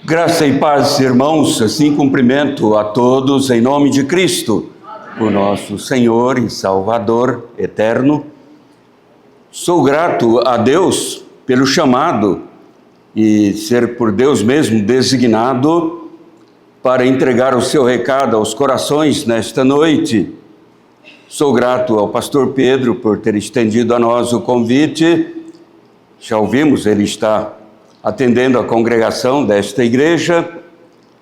Graça e paz, irmãos, assim cumprimento a todos em nome de Cristo, o nosso Senhor e Salvador eterno. Sou grato a Deus pelo chamado e ser por Deus mesmo designado para entregar o seu recado aos corações nesta noite. Sou grato ao pastor Pedro por ter estendido a nós o convite. Já ouvimos, ele está atendendo a congregação desta igreja.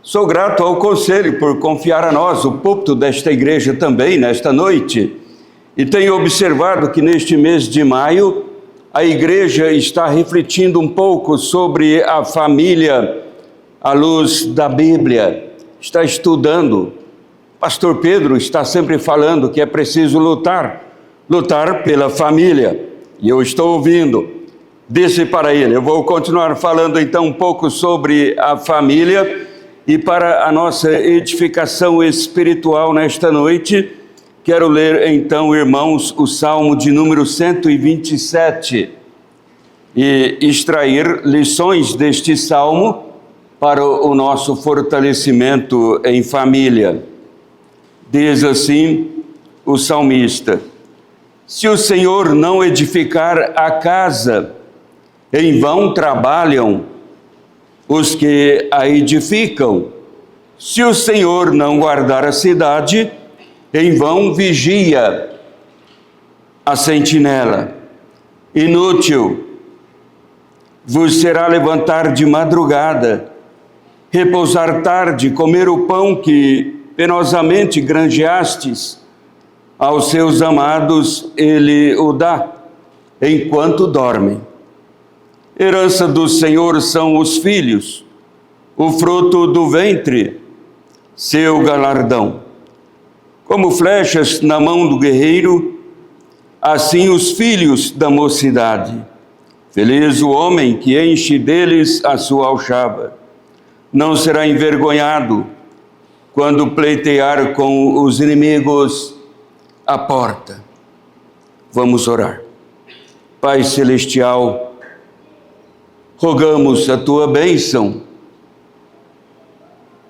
Sou grato ao conselho por confiar a nós o púlpito desta igreja também nesta noite. E tenho observado que neste mês de maio a igreja está refletindo um pouco sobre a família à luz da Bíblia. Está estudando. Pastor Pedro está sempre falando que é preciso lutar pela família. E eu estou ouvindo. Disse para ele, eu vou continuar falando então um pouco sobre a família e para a nossa edificação espiritual nesta noite, quero ler então, irmãos, o Salmo de número 127 e extrair lições deste Salmo para o nosso fortalecimento em família. Diz assim o salmista: se o Senhor não edificar a casa, em vão trabalham os que a edificam. Se o Senhor não guardar a cidade, em vão vigia a sentinela. Inútil vos será levantar de madrugada, repousar tarde, comer o pão que penosamente granjeastes. Aos seus amados ele o dá, enquanto dormem. Herança do Senhor são os filhos, o fruto do ventre, seu galardão. Como flechas na mão do guerreiro, assim os filhos da mocidade. Feliz o homem que enche deles a sua alchava. Não será envergonhado quando pleitear com os inimigos à porta. Vamos orar. Pai Celestial, rogamos a tua bênção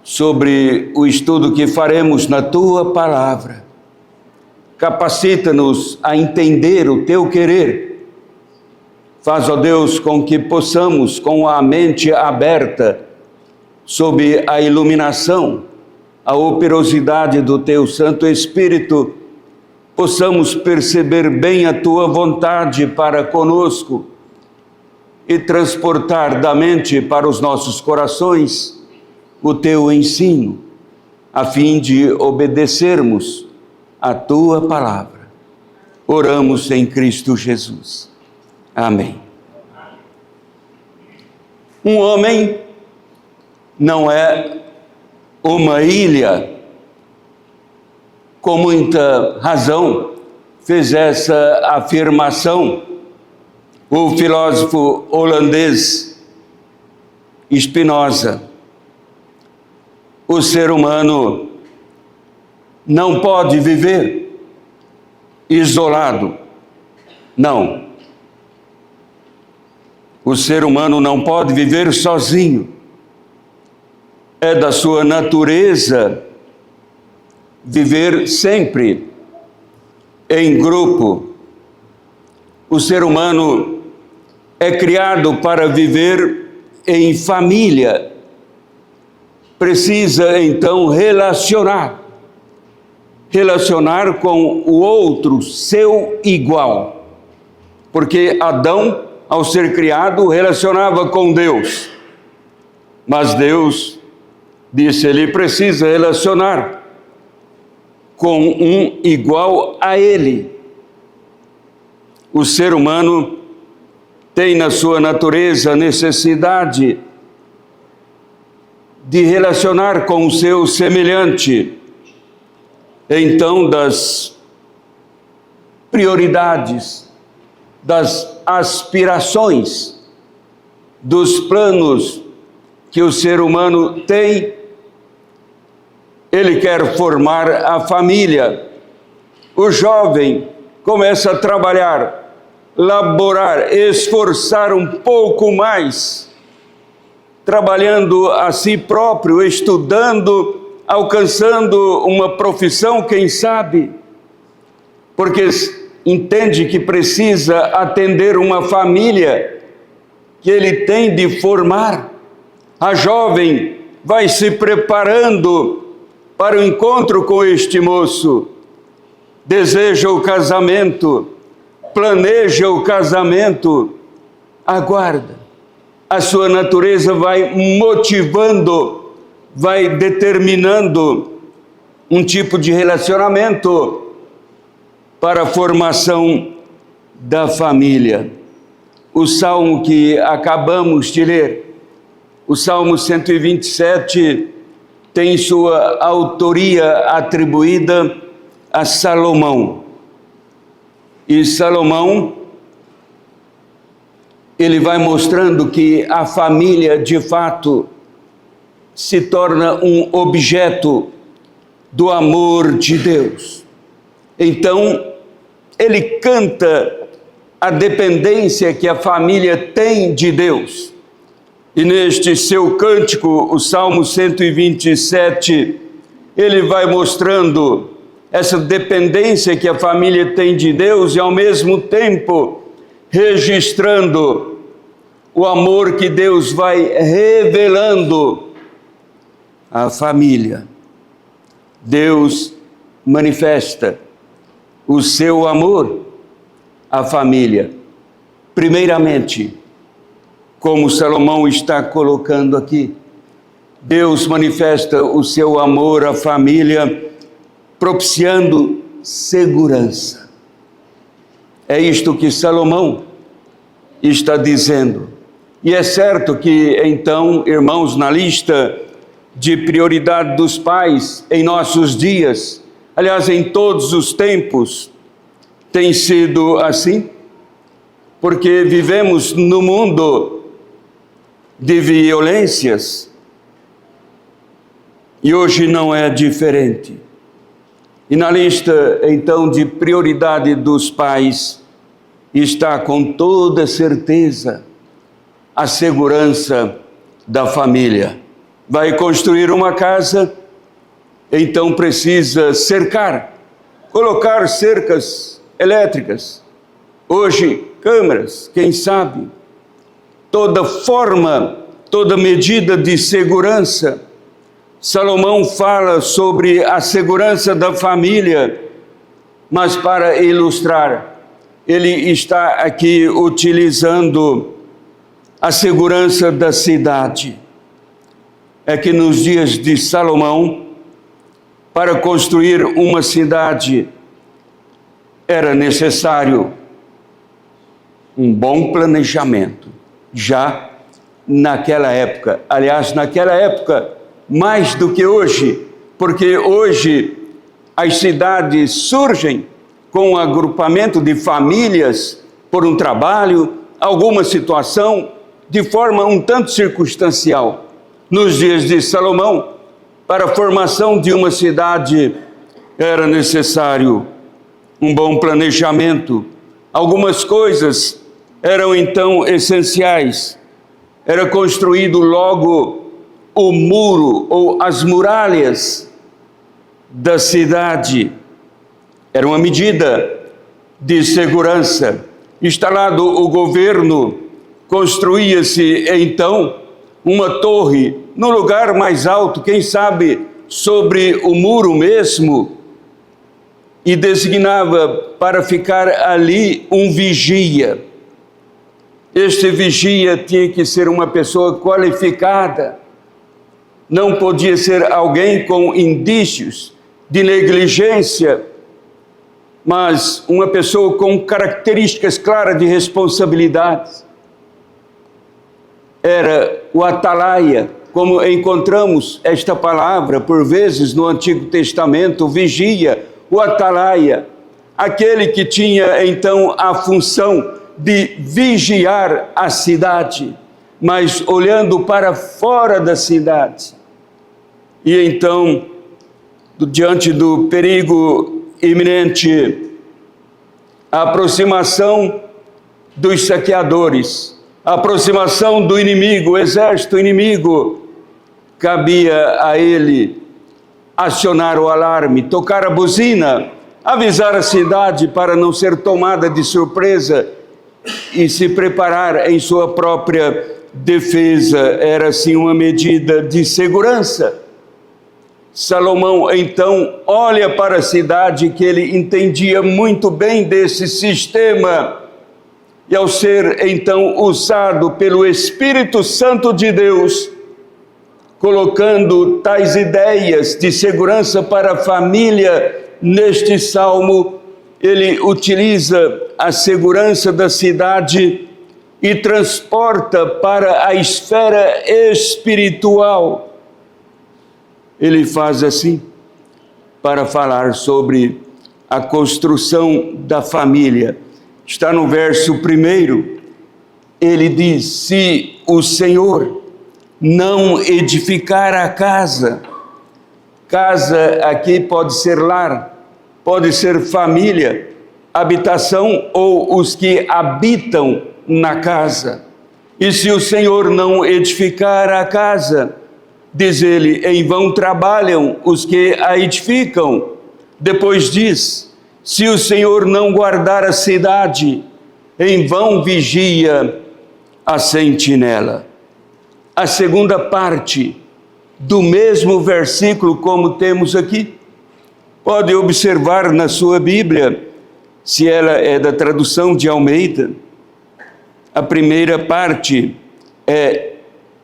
sobre o estudo que faremos na tua palavra. Capacita-nos a entender o teu querer. Faz, ó Deus, com que possamos, com a mente aberta, sob a iluminação, a operosidade do teu Santo Espírito, possamos perceber bem a tua vontade para conosco e transportar da mente para os nossos corações o teu ensino, a fim de obedecermos a tua palavra. Oramos em Cristo Jesus. Amém. Um homem não é uma ilha. Com muita razão fez essa afirmação o filósofo holandês Spinoza. O ser humano não pode viver isolado. Não. O ser humano não pode viver sozinho. É da sua natureza viver sempre em grupo. O ser humano é criado para viver em família. Precisa, então, relacionar com o outro, seu igual. Porque Adão, ao ser criado, relacionava com Deus. Mas Deus disse, ele precisa relacionar com um igual a ele. O ser humano tem na sua natureza a necessidade de relacionar com o seu semelhante. Então, das prioridades, das aspirações, dos planos que o ser humano tem, ele quer formar a família. O jovem começa a trabalhar, laborar, esforçar um pouco mais trabalhando a si próprio, estudando, alcançando uma profissão, quem sabe, porque entende que precisa atender uma família que ele tem de formar. A jovem vai se preparando para o encontro com este moço, deseja o casamento, planeja o casamento, aguarda. A sua natureza vai motivando, vai determinando um tipo de relacionamento para a formação da família. O salmo que acabamos de ler, o Salmo 127, tem sua autoria atribuída a Salomão. E Salomão, ele vai mostrando que a família, de fato, se torna um objeto do amor de Deus. Então, ele canta a dependência que a família tem de Deus. E neste seu cântico, o Salmo 127, ele vai mostrando essa dependência que a família tem de Deus e, ao mesmo tempo, registrando o amor que Deus vai revelando à família. Deus manifesta o seu amor à família, primeiramente, como Salomão está colocando aqui, Deus manifesta o seu amor à família, propiciando segurança. É isto que Salomão está dizendo. E é certo que, então, irmãos, na lista de prioridade dos pais em nossos dias, aliás, em todos os tempos, tem sido assim, porque vivemos no mundo de violências, e hoje não é diferente. E na lista, então, de prioridade dos pais, está com toda certeza a segurança da família. Vai construir uma casa, então precisa cercar, colocar cercas elétricas, hoje câmeras, quem sabe, toda forma, toda medida de segurança. Salomão fala sobre a segurança da família, mas para ilustrar, ele está aqui utilizando a segurança da cidade. É que nos dias de Salomão, para construir uma cidade, era necessário um bom planejamento. Já naquela época, aliás, naquela época, mais do que hoje, porque hoje as cidades surgem com um agrupamento de famílias por um trabalho, alguma situação, de forma um tanto circunstancial. Nos dias de Salomão, para a formação de uma cidade, era necessário um bom planejamento. Algumas coisas eram então essenciais. Era construído logo o muro ou as muralhas da cidade. Era uma medida de segurança. Instalado o governo, construía-se então uma torre no lugar mais alto, quem sabe sobre o muro mesmo, e designava para ficar ali um vigia. Este vigia tinha que ser uma pessoa qualificada, não podia ser alguém com indícios de negligência, mas uma pessoa com características claras de responsabilidade. Era o atalaia, como encontramos esta palavra por vezes no Antigo Testamento, vigia, o atalaia, aquele que tinha então a função de vigiar a cidade, mas olhando para fora da cidade. E então, diante do perigo iminente, a aproximação dos saqueadores, A aproximação do inimigo, o exército inimigo, cabia a ele acionar o alarme, tocar a buzina, avisar a cidade para não ser tomada de surpresa e se preparar em sua própria defesa. Era assim uma medida de segurança. Salomão então olha para a cidade, que ele entendia muito bem desse sistema, e ao ser então usado pelo Espírito Santo de Deus, colocando tais ideias de segurança para a família neste salmo, ele utiliza a segurança da cidade e transporta para a esfera espiritual. Ele faz assim para falar sobre a construção da família. Está no verso 1, ele diz: se o Senhor não edificar a casa, casa aqui pode ser lar, pode ser família, habitação ou os que habitam na casa. E se o Senhor não edificar a casa, diz ele, em vão trabalham os que a edificam. Depois diz: se o Senhor não guardar a cidade, em vão vigia a sentinela. A segunda parte do mesmo versículo, como temos aqui, pode observar na sua Bíblia, se ela é da tradução de Almeida. A primeira parte é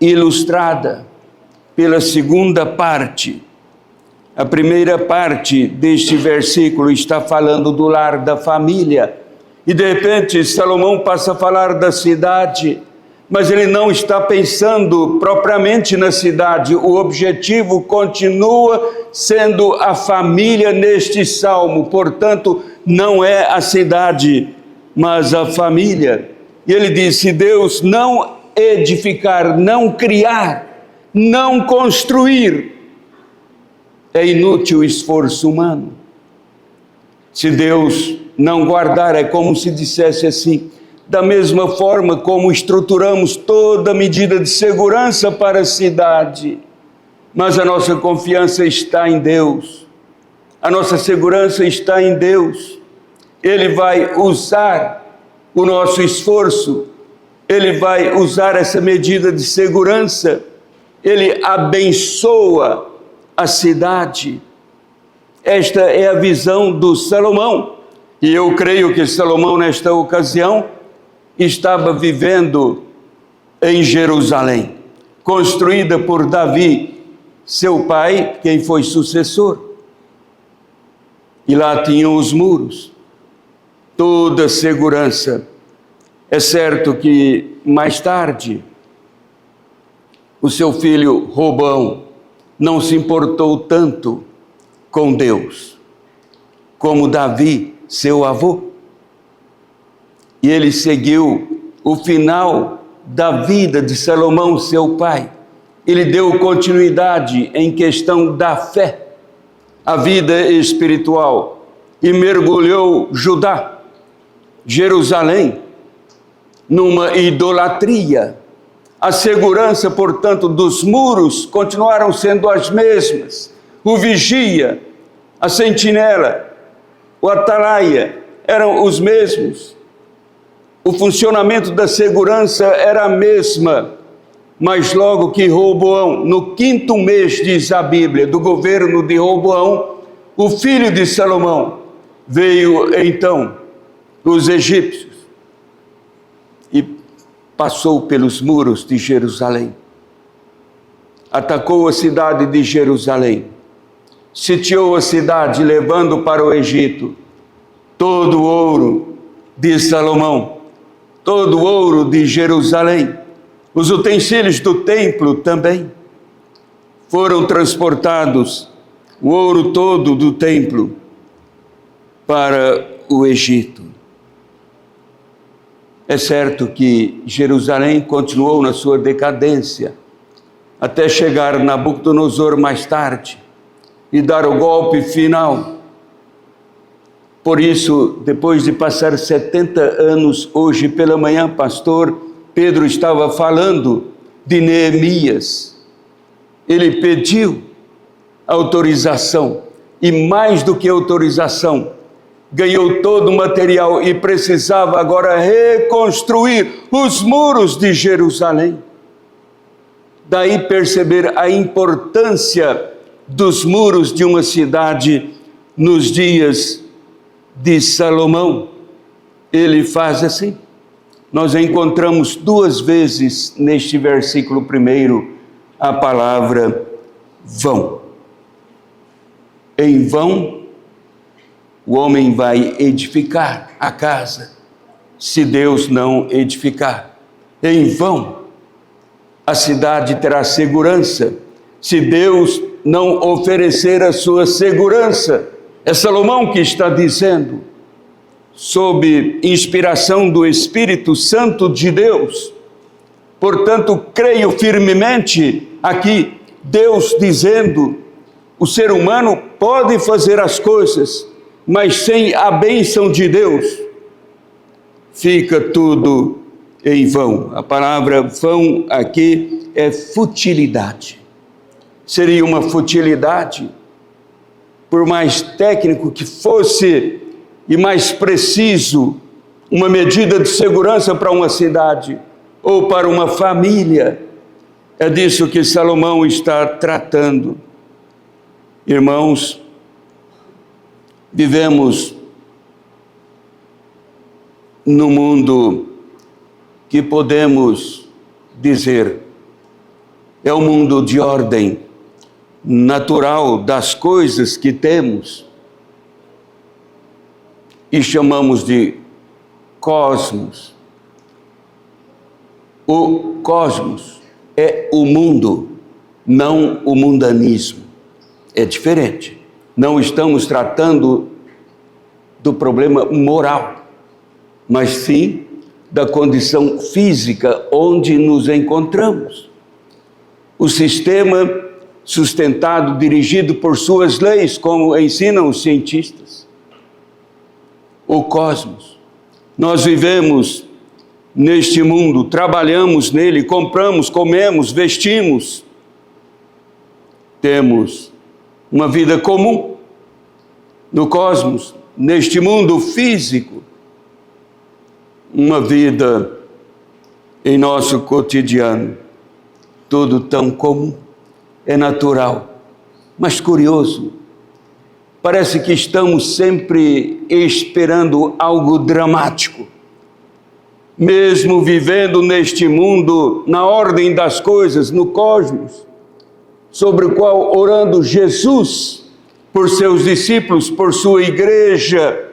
ilustrada pela segunda parte. A primeira parte deste versículo está falando do lar, da família, e de repente Salomão passa a falar da cidade, mas ele não está pensando propriamente na cidade. O objetivo continua sendo a família neste salmo, portanto não é a cidade, mas a família. E ele diz: se Deus não edificar, não criar, não construir, é inútil o esforço humano. Se Deus não guardar, é como se dissesse assim: da mesma forma como estruturamos toda medida de segurança para a cidade, mas a nossa confiança está em Deus, a nossa segurança está em Deus. Ele vai usar o nosso esforço, Ele vai usar essa medida de segurança, Ele abençoa a cidade. Esta é a visão do Salomão, e eu creio que Salomão, nesta ocasião, estava vivendo em Jerusalém, construída por Davi, seu pai, quem foi sucessor. E lá tinham os muros, toda segurança. É certo que mais tarde o seu filho Roboão não se importou tanto com Deus como Davi, seu avô. E ele seguiu o final da vida de Salomão, seu pai. Ele deu continuidade em questão da fé, a vida espiritual, e mergulhou Judá, Jerusalém, numa idolatria. A segurança, portanto, dos muros continuaram sendo as mesmas. O vigia, a sentinela, o atalaia eram os mesmos. O funcionamento da segurança era a mesma. Mas logo que Roboão, no 5º mês, diz a Bíblia, do governo de Roboão, o filho de Salomão, veio então os egípcios e passou pelos muros de Jerusalém, atacou a cidade de Jerusalém, sitiou a cidade, levando para o Egito todo o ouro de Salomão, todo o ouro de Jerusalém. Os utensílios do templo também foram transportados, o ouro todo do templo, para o Egito. É certo que Jerusalém continuou na sua decadência, até chegar Nabucodonosor mais tarde e dar o golpe final. Por isso, depois de passar 70 anos, hoje pela manhã, pastor Pedro estava falando de Neemias. Ele pediu autorização, e mais do que autorização, ganhou todo o material e precisava agora reconstruir os muros de Jerusalém. Daí perceber a importância dos muros de uma cidade nos dias de Salomão. Ele faz assim. Nós encontramos 2 vezes neste versículo 1 a palavra vão. Em vão, o homem vai edificar a casa, se Deus não edificar. Em vão, a cidade terá segurança, se Deus não oferecer a sua segurança. É Salomão que está dizendo, sob inspiração do Espírito Santo de Deus. Portanto, creio firmemente aqui, Deus dizendo, o ser humano pode fazer as coisas, mas sem a bênção de Deus, fica tudo em vão. A palavra vão aqui é futilidade. Seria uma futilidade, por mais técnico que fosse e mais preciso, uma medida de segurança para uma cidade ou para uma família. É disso que Salomão está tratando. Irmãos, vivemos num mundo que podemos dizer é um mundo de ordem natural das coisas que temos e chamamos de cosmos. O cosmos é o mundo, não o mundanismo. É diferente. Não estamos tratando do problema moral, mas sim da condição física onde nos encontramos. O sistema sustentado, dirigido por suas leis, como ensinam os cientistas. O cosmos. Nós vivemos neste mundo, trabalhamos nele, compramos, comemos, vestimos. Temos uma vida comum no cosmos, neste mundo físico, uma vida em nosso cotidiano, tudo tão comum, é natural, mas curioso, parece que estamos sempre esperando algo dramático, mesmo vivendo neste mundo, na ordem das coisas, no cosmos, sobre o qual orando Jesus por seus discípulos, por sua igreja,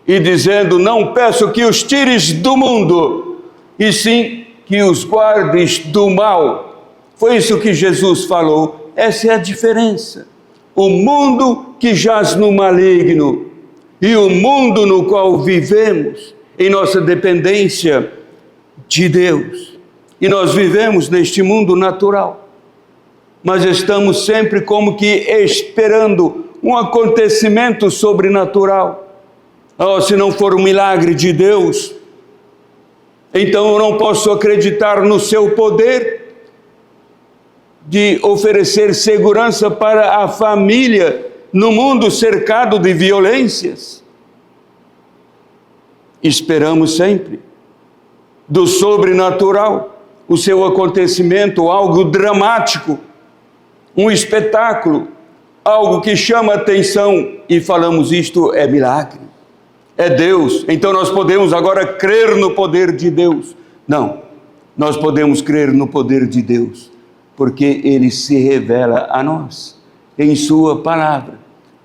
e dizendo, não peço que os tires do mundo, e sim que os guardes do mal. Foi isso que Jesus falou, essa é a diferença. O mundo que jaz no maligno, e o mundo no qual vivemos, em nossa dependência de Deus. E nós vivemos neste mundo natural, mas estamos sempre como que esperando um acontecimento sobrenatural. Oh, se não for um milagre de Deus, então eu não posso acreditar no seu poder de oferecer segurança para a família no mundo cercado de violências. Esperamos sempre do sobrenatural, o seu acontecimento, algo dramático, um espetáculo, algo que chama atenção, e falamos isto é milagre, é Deus, então nós podemos agora crer no poder de Deus. Não, nós podemos crer no poder de Deus, porque Ele se revela a nós, em Sua palavra,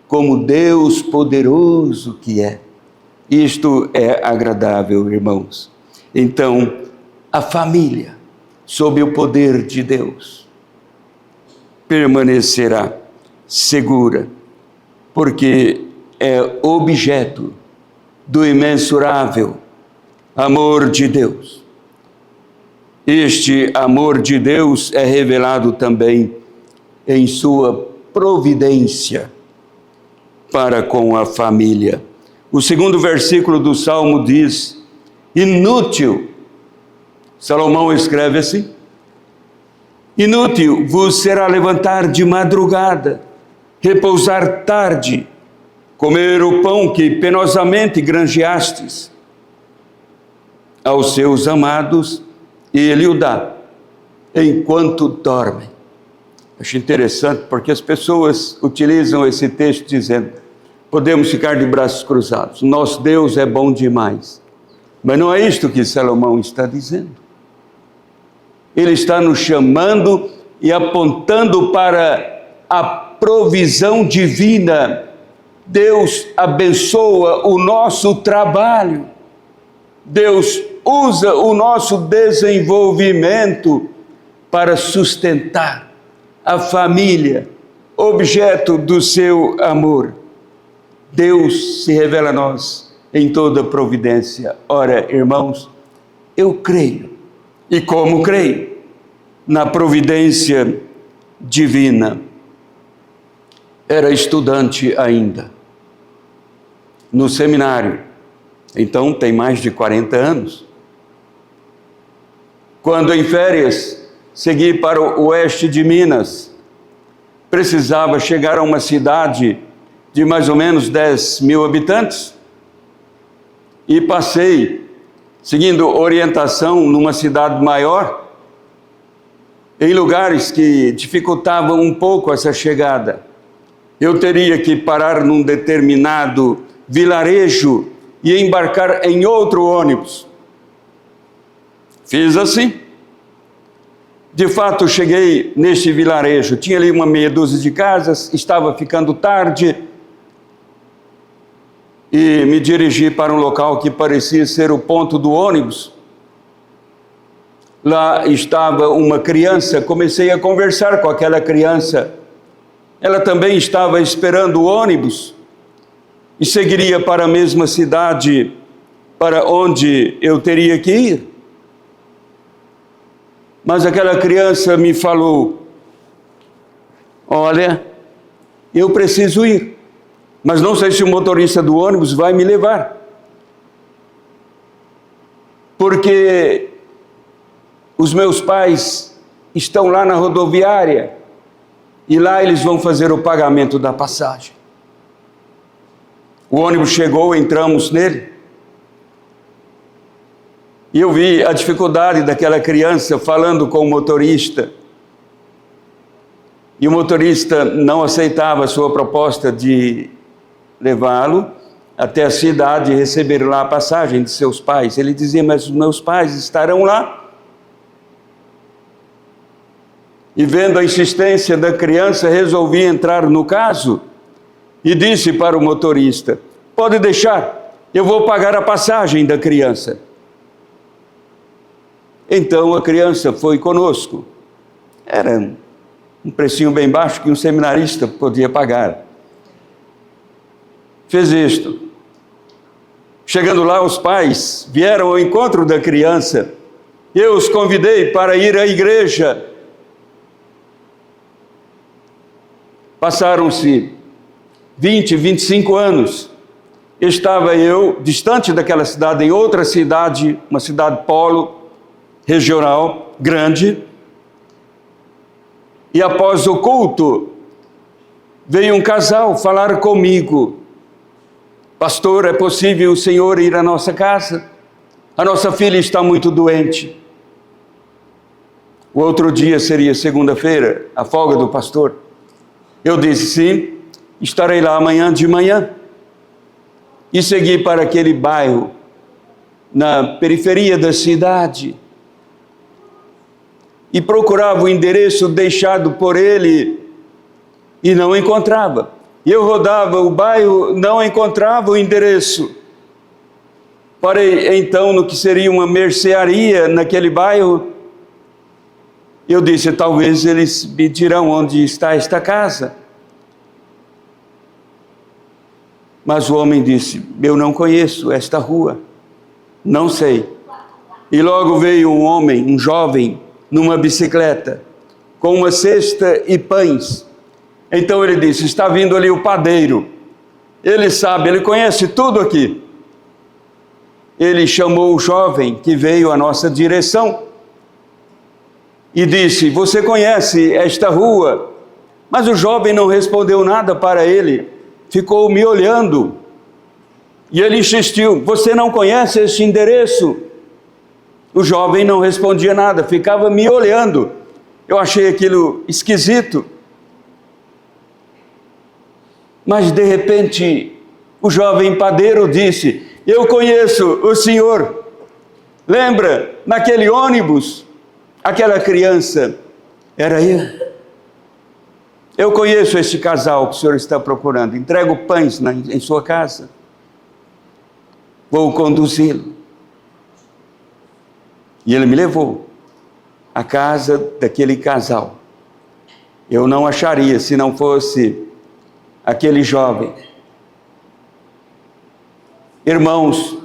como Deus poderoso que é. Isto é agradável, irmãos. Então, a família, sob o poder de Deus, permanecerá segura, porque é objeto do imensurável amor de Deus. Este amor de Deus é revelado também em sua providência para com a família. O segundo versículo do Salmo diz, inútil Salomão escreve assim: inútil vos será levantar de madrugada, repousar tarde, comer o pão que penosamente granjeastes. Aos seus amados ele o dá, enquanto dormem. Acho interessante porque as pessoas utilizam esse texto dizendo: podemos ficar de braços cruzados, nosso Deus é bom demais. Mas não é isto que Salomão está dizendo. Ele está nos chamando e apontando para a provisão divina. Deus abençoa o nosso trabalho. Deus usa o nosso desenvolvimento para sustentar a família, objeto do seu amor. Deus se revela a nós em toda providência. Ora, irmãos, eu creio, e como creio, na providência divina. Era estudante ainda, no seminário, então tem mais de 40 anos. Quando em férias segui para o oeste de Minas, precisava chegar a uma cidade de mais ou menos 10 mil habitantes, e passei, seguindo orientação numa cidade maior, em lugares que dificultavam um pouco essa chegada. Eu teria que parar num determinado vilarejo e embarcar em outro ônibus. Fiz assim. De fato, cheguei neste vilarejo, tinha ali uma meia dúzia de casas, estava ficando tarde, e me dirigi para um local que parecia ser o ponto do ônibus. Lá estava uma criança, comecei a conversar com aquela criança. Ela também estava esperando o ônibus e seguiria para a mesma cidade para onde eu teria que ir. Mas aquela criança me falou: olha, eu preciso ir, mas não sei se o motorista do ônibus vai me levar, porque os meus pais estão lá na rodoviária e lá eles vão fazer o pagamento da passagem. O ônibus chegou, entramos nele, e eu vi a dificuldade daquela criança falando com o motorista. E o motorista não aceitava a sua proposta de levá-lo até a cidade e receber lá a passagem de seus pais. Ele dizia: mas os meus pais estarão lá. E vendo a insistência da criança, resolvi entrar no caso e disse para o motorista: pode deixar, eu vou pagar a passagem da criança. Então a criança foi conosco. Era um precinho bem baixo que um seminarista podia pagar. Fez isto. Chegando lá, os pais vieram ao encontro da criança. Eu os convidei para ir à igreja. Passaram-se 20, 25 anos. Estava eu distante daquela cidade, em outra cidade, uma cidade polo, regional, grande. E após o culto, veio um casal falar comigo: pastor, é possível o senhor ir à nossa casa? A nossa filha está muito doente. O outro dia seria segunda-feira, a folga do pastor. Eu disse: sim, estarei lá amanhã de manhã. E segui para aquele bairro, na periferia da cidade, e procurava o endereço deixado por ele e não encontrava. E eu rodava o bairro, não encontrava o endereço. Parei então no que seria uma mercearia naquele bairro. Eu disse: talvez eles me dirão onde está esta casa. Mas o homem disse: eu não conheço esta rua, não sei. E logo veio um homem, um jovem, numa bicicleta, com uma cesta e pães. Então ele disse: está vindo ali o padeiro, ele sabe, ele conhece tudo aqui. Ele chamou o jovem que veio à nossa direção e disse: você conhece esta rua? Mas o jovem não respondeu nada para ele, ficou me olhando. E ele insistiu: você não conhece este endereço? O jovem não respondia nada, ficava me olhando. Eu achei aquilo esquisito. Mas de repente, o jovem padeiro disse: eu conheço o senhor. Lembra, naquele ônibus, aquela criança, era eu. Eu conheço este casal que o senhor está procurando. Entrego pães em sua casa. Vou conduzi-lo. E ele me levou à casa daquele casal. Eu não acharia se não fosse aquele jovem. Irmãos,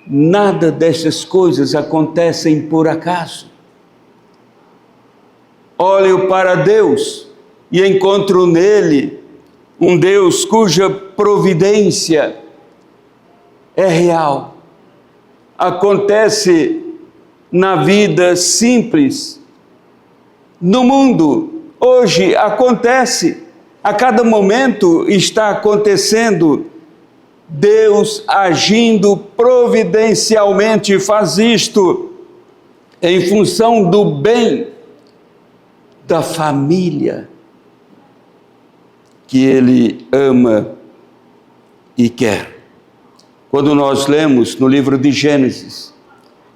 nada dessas coisas acontecem por acaso. Olho para Deus e encontro nele um Deus cuja providência é real. Acontece na vida simples, no mundo, hoje acontece, a cada momento está acontecendo. Deus agindo providencialmente faz isto em função do bem da família que Ele ama e quer. Quando nós lemos no livro de Gênesis,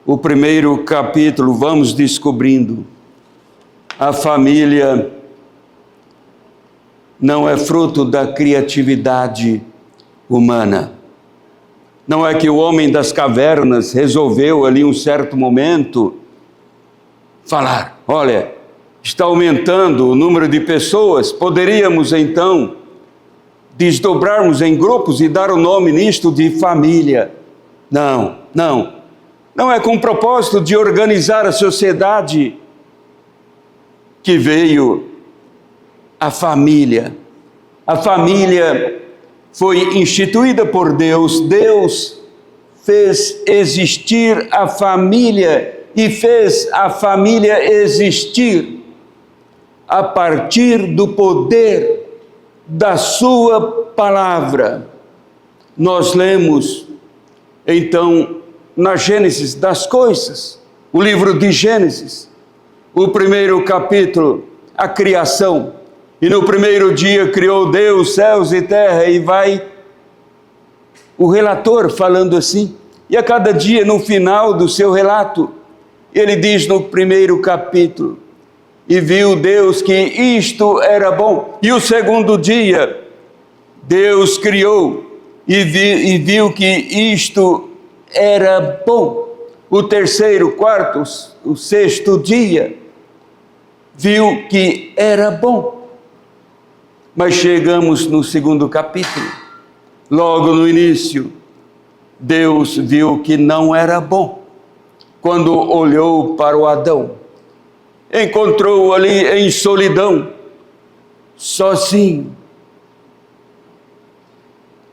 o primeiro capítulo, vamos descobrindo a família não é fruto da criatividade humana. Não é que o homem das cavernas resolveu ali um certo momento falar: olha, está aumentando o número de pessoas, poderíamos então desdobrarmos em grupos e dar o nome nisto de família. Não é com o propósito de organizar a sociedade que veio a família. A família foi instituída por Deus. Deus fez existir a família e fez a família existir a partir do poder da sua palavra. Nós lemos então na Gênesis das coisas, o livro de Gênesis, o primeiro capítulo, a criação. E no primeiro dia criou Deus céus e terra, e vai o relator falando assim. E a cada dia, no final do seu relato, ele diz no primeiro capítulo: e viu Deus que isto era bom. E o segundo dia, Deus criou e viu que isto era bom. O terceiro, quarto, o sexto dia, viu que era bom. Mas chegamos no segundo capítulo, logo no início, Deus viu que não era bom. Quando olhou para o Adão, encontrou ali em solidão, sozinho.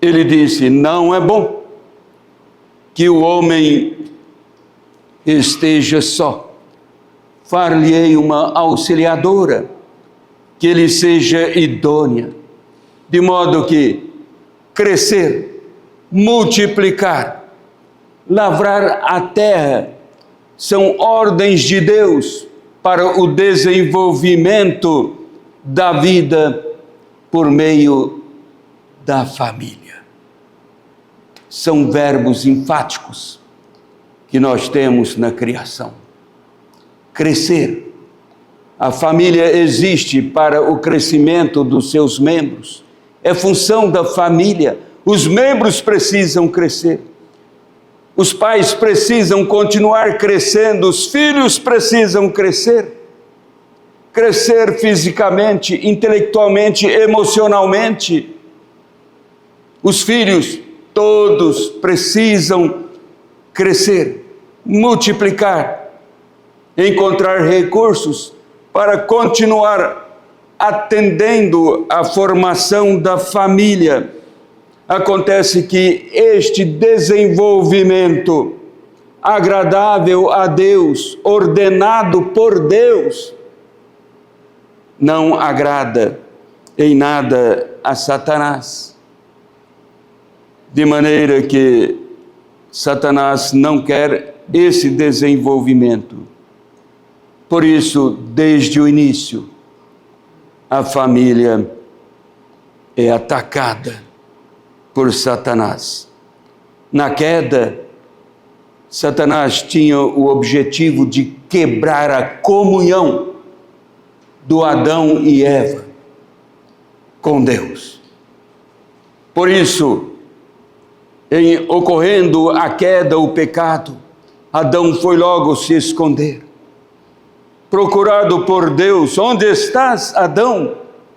Ele disse: não é bom que o homem esteja só. Far-lhe-ei uma auxiliadora, que ele seja idônea, de modo que crescer, multiplicar, lavrar a terra, são ordens de Deus para o desenvolvimento da vida por meio da família. São verbos enfáticos que nós temos na criação. Crescer. A família existe para o crescimento dos seus membros. É função da família. Os membros precisam crescer. Os pais precisam continuar crescendo. Os filhos precisam crescer. Crescer fisicamente, intelectualmente, emocionalmente. Os filhos todos precisam crescer, multiplicar, encontrar recursos para continuar atendendo à formação da família. Acontece que este desenvolvimento agradável a Deus, ordenado por Deus, não agrada em nada a Satanás. De maneira que Satanás não quer esse desenvolvimento. Por isso, desde o início, a família é atacada por Satanás. Na queda, Satanás tinha o objetivo de quebrar a comunhão do Adão e Eva com Deus. Por isso, em ocorrendo a queda, o pecado, Adão foi logo se esconder. Procurado por Deus, onde estás, Adão?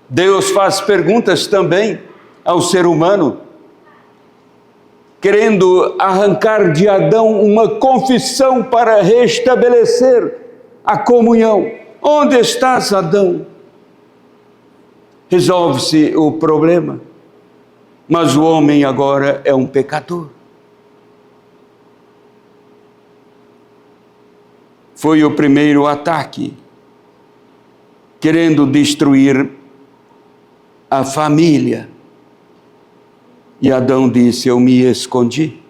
Deus faz perguntas também ao ser humano, querendo arrancar de Adão uma confissão para restabelecer a comunhão. Onde estás, Adão? Resolve-se o problema, mas o homem agora é um pecador. Foi o primeiro ataque, querendo destruir a família. E Adão disse: eu me escondi.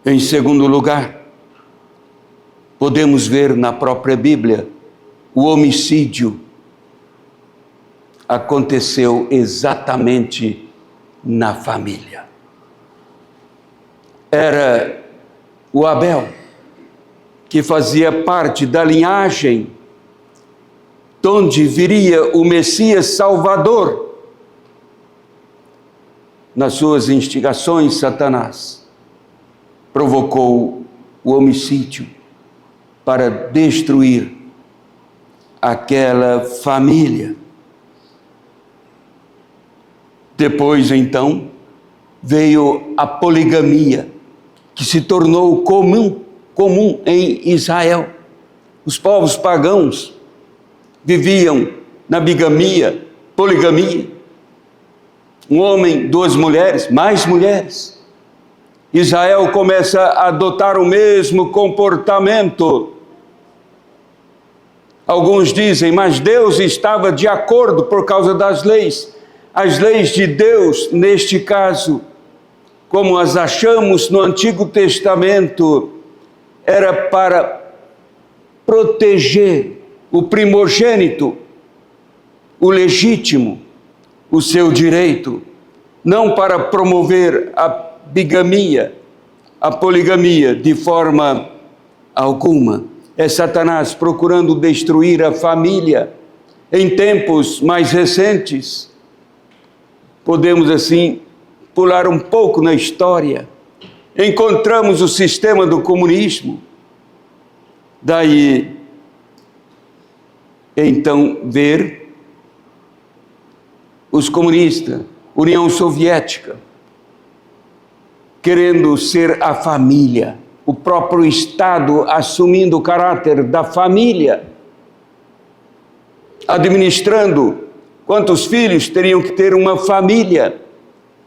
Em segundo lugar, podemos ver na própria Bíblia, o homicídio aconteceu exatamente na família. Era o Abel, que fazia parte da linhagem de onde viria o Messias Salvador. Nas suas instigações, Satanás provocou o homicídio para destruir aquela família. Depois, então, veio a poligamia, que se tornou comum em Israel. Os povos pagãos viviam na bigamia, poligamia. Um homem, duas mulheres, mais mulheres. Israel começa a adotar o mesmo comportamento. Alguns dizem, mas Deus estava de acordo por causa das leis. As leis de Deus, neste caso, como as achamos no Antigo Testamento, era para proteger o primogênito, o legítimo, o seu direito, não para promover a bigamia, a poligamia de forma alguma. É Satanás procurando destruir a família. Em tempos mais recentes, podemos assim pular um pouco na história, encontramos o sistema do comunismo. Daí, então, ver os comunistas, União Soviética, querendo ser a família, o próprio Estado assumindo o caráter da família, administrando quantos filhos teriam que ter uma família,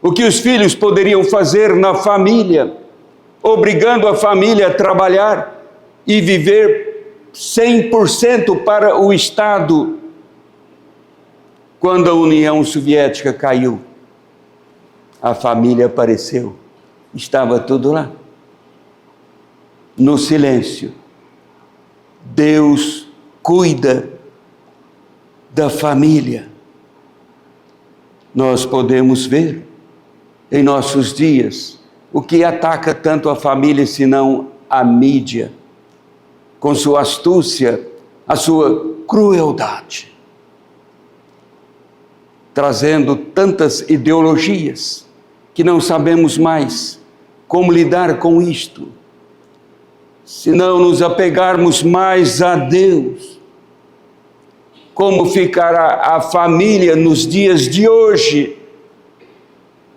o que os filhos poderiam fazer na família, obrigando a família a trabalhar e viver 100% para o Estado. Quando a União Soviética caiu, a família apareceu, estava tudo lá, no silêncio. Deus cuida da família. Nós podemos ver em nossos dias o que ataca tanto a família, senão a mídia, com sua astúcia, a sua crueldade, trazendo tantas ideologias que não sabemos mais como lidar com isto. Se não nos apegarmos mais a Deus, como ficará a família nos dias de hoje?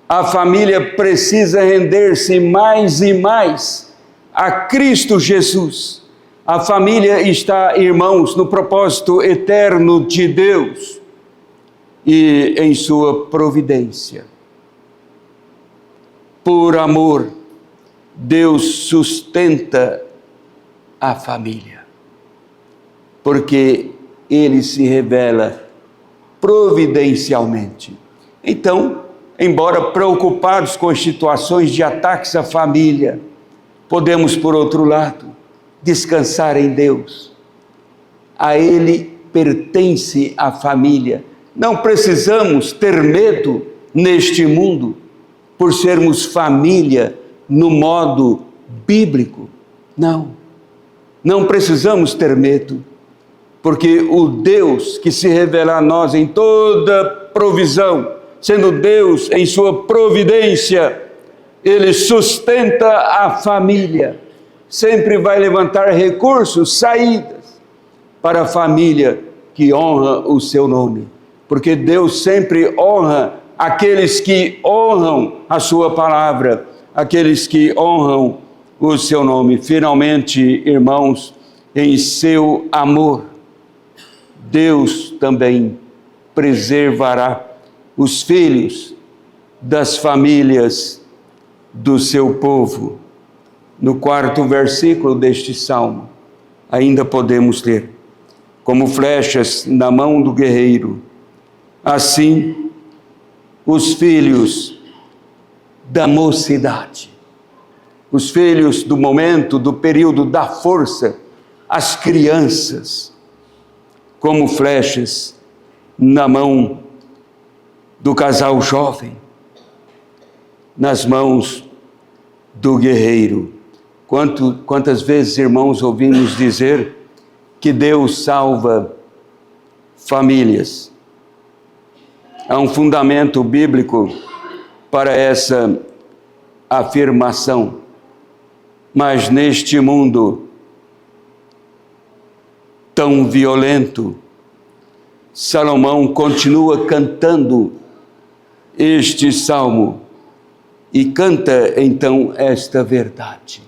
A família precisa render-se mais e mais a Cristo Jesus. A família está, irmãos, no propósito eterno de Deus e em sua providência. Por amor Deus sustenta a família, porque Ele se revela providencialmente. Então, embora preocupados com as situações de ataques à família, podemos, por outro lado, descansar em Deus. A Ele pertence a família. Não precisamos ter medo neste mundo por sermos família no modo bíblico. Não precisamos ter medo, porque o Deus que se revela a nós em toda provisão, sendo Deus em sua providência, Ele sustenta a família, sempre vai levantar recursos, saídas para a família que honra o seu nome, porque Deus sempre honra aqueles que honram a sua palavra, aqueles que honram o seu nome. Finalmente, irmãos, em seu amor, Deus também preservará os filhos das famílias do seu povo. No 4º versículo deste salmo, ainda podemos ler: como flechas na mão do guerreiro, assim os filhos da mocidade, os filhos do momento, do período da força, as crianças, como flechas na mão do casal jovem, nas mãos do guerreiro. Quantas vezes, irmãos, ouvimos dizer que Deus salva famílias? Há um fundamento bíblico para essa afirmação, mas neste mundo tão violento, Salomão continua cantando este salmo e canta então esta verdade.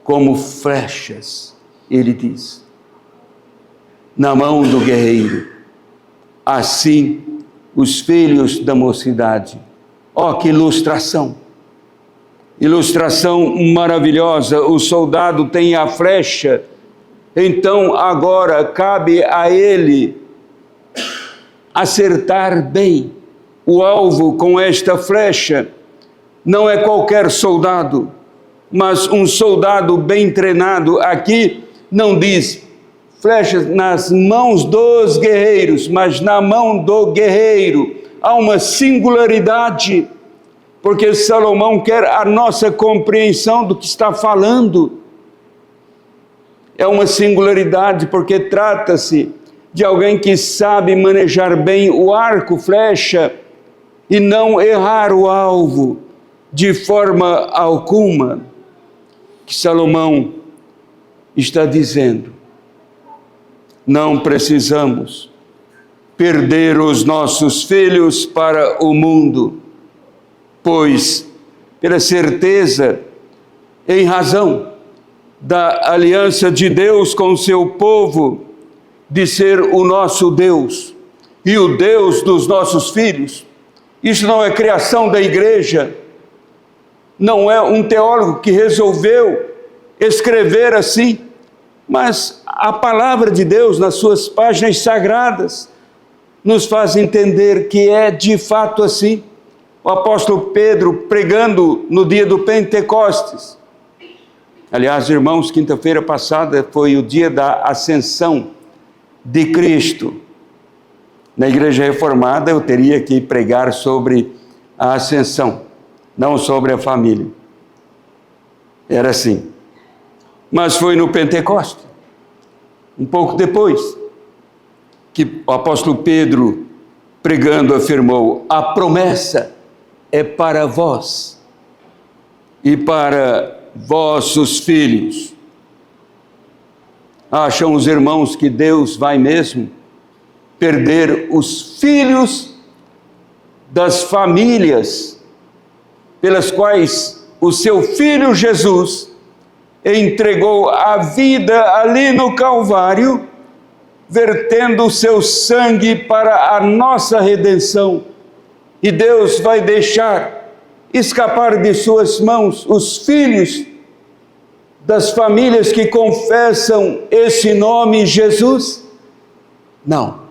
Como flechas, ele diz, na mão do guerreiro, assim os filhos da mocidade. Ó, que ilustração! Ilustração maravilhosa. O soldado tem a flecha, então agora cabe a ele acertar bem o alvo com esta flecha. Não é qualquer soldado, mas um soldado bem treinado. Aqui não diz flechas nas mãos dos guerreiros, mas na mão do guerreiro. Há uma singularidade, porque Salomão quer a nossa compreensão do que está falando. É uma singularidade porque trata-se de alguém que sabe manejar bem o arco, flecha, e não errar o alvo de forma alguma. Que Salomão está dizendo: não precisamos perder os nossos filhos para o mundo, pois, pela certeza, em razão da aliança de Deus com o seu povo, de ser o nosso Deus e o Deus dos nossos filhos. Isso não é criação da igreja, não é um teólogo que resolveu escrever assim, mas a palavra de Deus nas suas páginas sagradas nos faz entender que é de fato assim. O apóstolo Pedro, pregando no dia do Pentecostes, aliás, irmãos, quinta-feira passada foi o dia da ascensão de Cristo. Na Igreja Reformada eu teria que pregar sobre a ascensão, não sobre a família. Era assim. Mas foi no Pentecostes, um pouco depois, que o apóstolo Pedro, pregando, afirmou: a promessa é para vós e para vossos filhos. Acham os irmãos que Deus vai mesmo perder os filhos das famílias pelas quais o seu filho Jesus entregou a vida ali no Calvário, vertendo o seu sangue para a nossa redenção? E Deus vai deixar escapar de suas mãos os filhos das famílias que confessam esse nome Jesus? Não.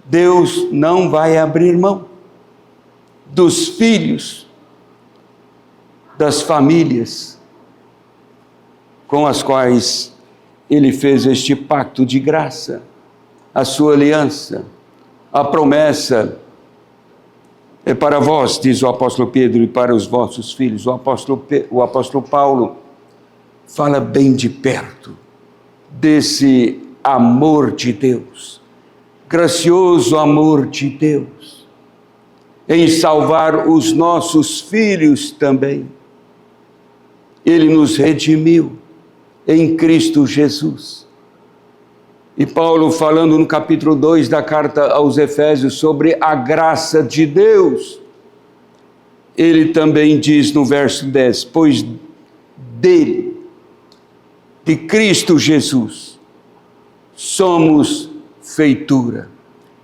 Deus não vai abrir mão dos filhos das famílias com as quais Ele fez este pacto de graça, a sua aliança, a promessa é para vós, diz o apóstolo Pedro, e para os vossos filhos. O apóstolo Paulo fala bem de perto desse amor de Deus, gracioso amor de Deus, em salvar os nossos filhos também. Ele nos redimiu em Cristo Jesus. E Paulo, falando no capítulo 2 da carta aos Efésios sobre a graça de Deus, ele também diz no verso 10, pois dele, de Cristo Jesus, somos feitura.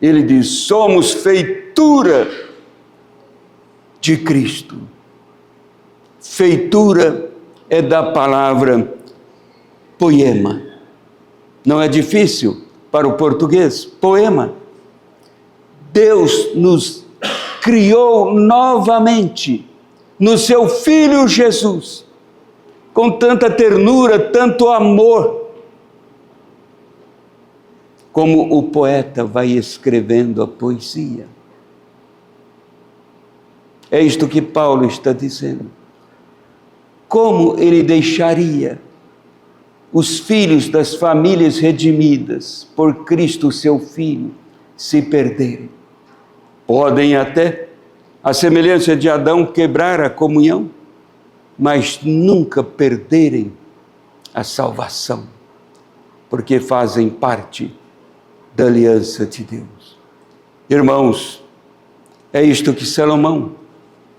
Ele diz, somos feitura de Cristo. Feitura é da palavra poema. Não é difícil para o português, poema. Deus nos criou novamente no seu Filho Jesus, com tanta ternura, tanto amor, como o poeta vai escrevendo a poesia. É isto que Paulo está dizendo. Como ele deixaria os filhos das famílias redimidas por Cristo, seu Filho, se perderem? Podem até, à semelhança de Adão, quebrar a comunhão, mas nunca perderem a salvação, porque fazem parte da aliança de Deus. Irmãos, é isto que Salomão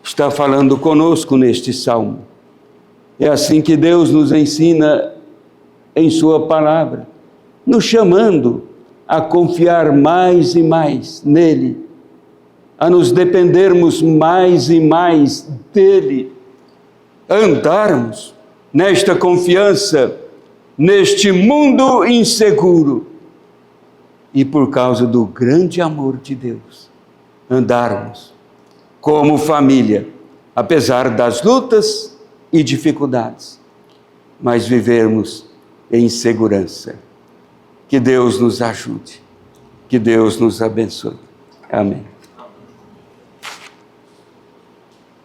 está falando conosco neste salmo. É assim que Deus nos ensina em sua palavra, nos chamando a confiar mais e mais nele, a nos dependermos mais e mais dele, a andarmos nesta confiança, neste mundo inseguro, e por causa do grande amor de Deus, andarmos como família, apesar das lutas e dificuldades, mas vivermos em segurança. Que Deus nos ajude, que Deus nos abençoe. Amém.